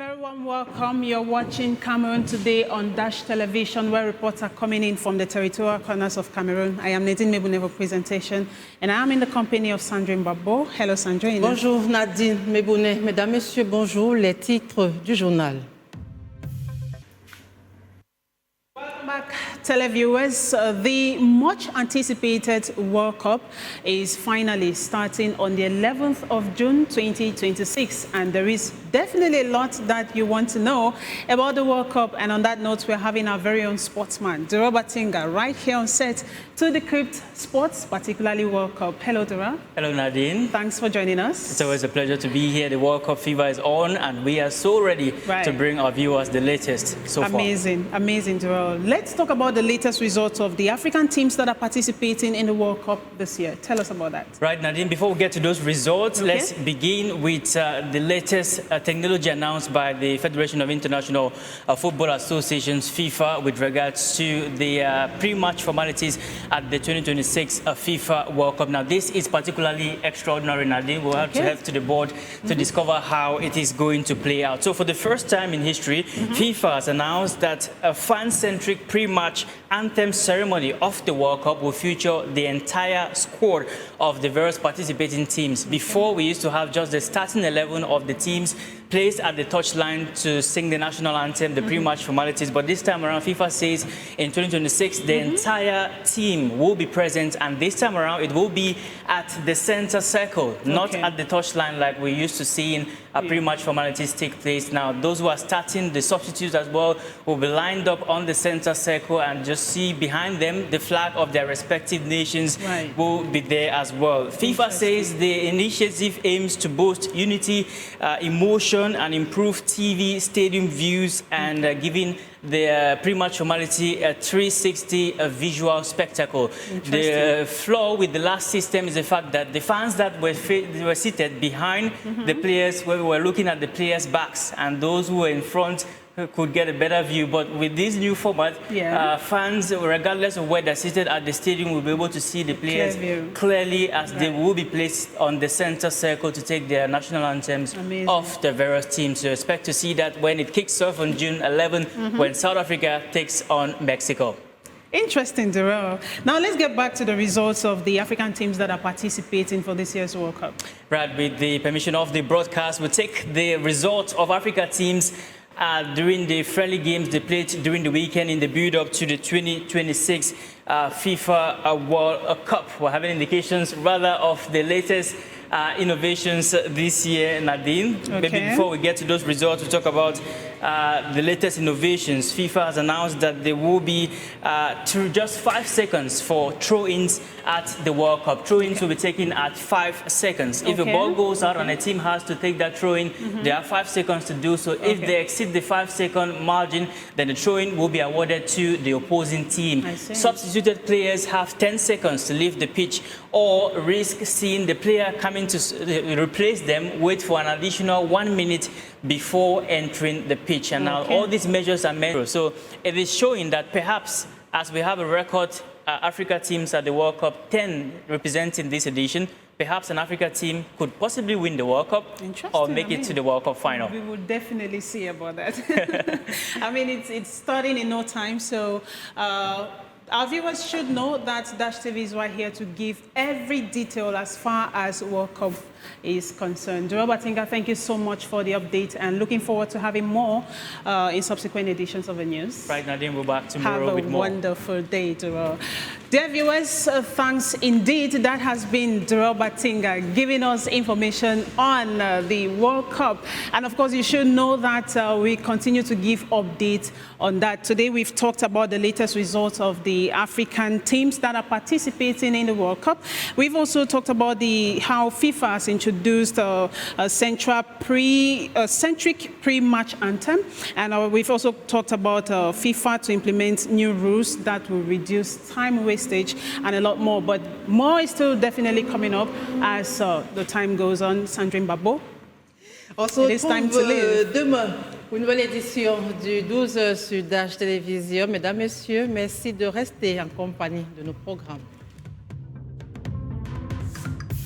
very warm welcome. You're watching Cameroon Today on Dash Television, where reports are coming in from the territorial corners of Cameroon. I am Nadine Mebounevo presentation, and I am in the company of Sandrine Babo. Hello, Sandrine. Bonjour Nadine Mebounet. Mesdames, Messieurs, bonjour. Les titres du journal. Welcome back, televiewers. The much-anticipated World Cup is finally starting on the 11th of June 2026, and there is definitely a lot that you want to know about the World Cup. And on that note, we're having our very own sportsman, Duro Batinga, right here on set to decrypt sports, particularly World Cup. Hello, Duro. Hello, Nadine. Thanks for joining us. It's always a pleasure to be here. The World Cup fever is on, and we are so ready to bring our viewers the latest so far. Amazing, amazing, Duro. Let's talk about the latest results of the African teams that are participating in the World Cup this year. Tell us about that. Right, Nadine, before we get to those results, let's begin with the latest technology announced by the Federation of International Football Associations, FIFA, with regards to the pre-match formalities at the 2026 FIFA World Cup. Now, this is particularly extraordinary, Nadine. We'll have to head to the board to discover how it is going to play out. So for the first time in history, FIFA has announced that a fan-centric pre-match anthem ceremony of the World Cup will feature the entire squad of the various participating teams. Before, we used to have just the starting 11 of the teams placed at the touchline to sing the national anthem, the pre-match formalities. But this time around, FIFA says in 2026, the entire team will be present, and this time around, it will be at the center circle, not at the touchline like we used to see in pre-match formalities take place. Now, those who are starting, the substitutes as well, will be lined up on the center circle, and just see behind them the flag of their respective nations will be there as well. FIFA says the initiative aims to boost unity, emotion, and improve TV stadium views, and giving the pre-match formality a 360 visual spectacle. The flaw with the last system is the fact that the fans that were seated behind the players, where we were looking at the players' backs, and those who were in front could get a better view. But with this new format, fans, regardless of where they're seated at the stadium, will be able to see the players clearly, as they will be placed on the center circle to take their national anthems of the various teams. So expect to see that when it kicks off on June 11, when South Africa takes on Mexico. Interesting, Duro. Now let's get back to the results of the African teams that are participating for this year's World Cup. Right, with the permission of the broadcast, we'll take the results of Africa teams during the friendly games they played during the weekend in the build-up to the 2026 FIFA World Cup. We're having indications, rather, of the latest innovations this year, Nadine. Maybe before we get to those results, we'll talk about the latest innovations. FIFA has announced that there will be just 5 seconds for throw-ins at the World Cup. Throw-ins will be taken at 5 seconds. If a ball goes out and a team has to take that throw-in, they have 5 seconds to do so. If they exceed the 5-second margin, then the throw-in will be awarded to the opposing team. Substituted players have 10 seconds to leave the pitch, or risk seeing the player coming to replace them, wait for an additional 1 minute before entering the pitch. And now all these measures are measured. So it is showing that perhaps, as we have a record Africa teams at the World Cup, 10 representing this edition, perhaps an Africa team could possibly win the World Cup or make it to the World Cup final. We will definitely see about that. I mean, it's starting in no time, so our viewers should know that Dash TV is right here to give every detail as far as World Cup is concerned. Duro Batinga, thank you so much for the update, and looking forward to having more in subsequent editions of the news. Right, Nadine, we're back tomorrow with more. Have a wonderful day, Duro. Dear viewers, thanks indeed. That has been Duro Batinga giving us information on the World Cup. And of course, you should know that we continue to give updates on that. Today, we've talked about the latest results of the African teams that are participating in the World Cup. We've also talked about how FIFA has introduced a centric pre-match anthem, and we've also talked about FIFA to implement new rules that will reduce time wastage and a lot more. But more is still definitely coming up as the time goes on. Sandrine Babo, On se retrouve demain pour une nouvelle édition du 12 sur Dash Télévision. Mesdames, Messieurs, merci de rester en compagnie de nos programmes.